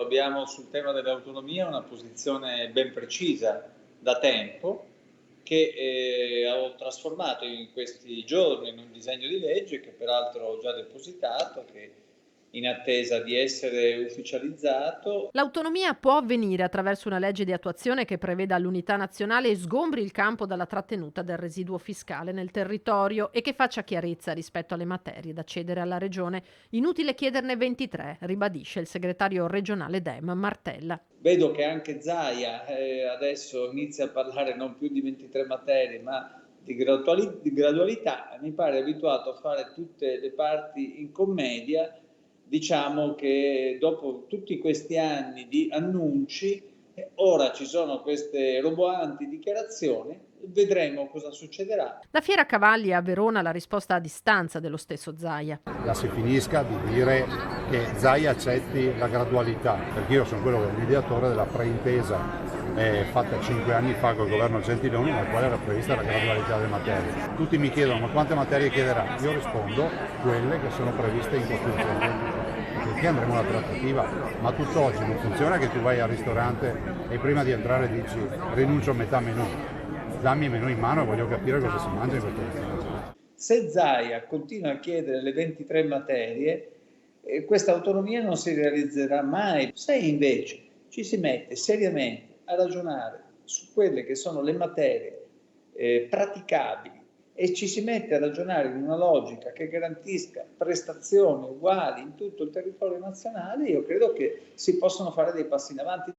Abbiamo sul tema dell'autonomia una posizione ben precisa da tempo che ho trasformato in questi giorni in un disegno di legge che peraltro ho già depositato, che in attesa di essere ufficializzato. L'autonomia può avvenire attraverso una legge di attuazione che preveda l'unità nazionale e sgombri il campo dalla trattenuta del residuo fiscale nel territorio e che faccia chiarezza rispetto alle materie da cedere alla regione. Inutile chiederne 23, ribadisce il segretario regionale Dem Martella. Vedo che anche Zaia adesso inizia a parlare non più di 23 materie, ma di gradualità. Mi pare abituato a fare tutte le parti in commedia. Diciamo che dopo tutti questi anni di annunci, ora ci sono queste roboanti dichiarazioni, vedremo cosa succederà. Da Fiera Cavalli a Verona la risposta a distanza dello stesso Zaia. La si finisca di dire che Zaia accetti la gradualità, perché io sono quello che è il mediatore della preintesa fatta 5 anni fa col governo Gentiloni, nel quale era prevista la gradualità delle materie. Tutti mi chiedono ma quante materie chiederà? Io rispondo quelle che sono previste in Costituzione. Perché andremo alla trattativa, ma tutt'oggi non funziona che tu vai al ristorante e prima di entrare dici rinuncio a metà menù, dammi il menù in mano e voglio capire cosa si mangia in questo ristorante. Se Zaia continua a chiedere le 23 materie, questa autonomia non si realizzerà mai. Se invece ci si mette seriamente a ragionare su quelle che sono le materie praticabili e ci si mette a ragionare in una logica che garantisca prestazioni uguali in tutto il territorio nazionale, io credo che si possano fare dei passi in avanti.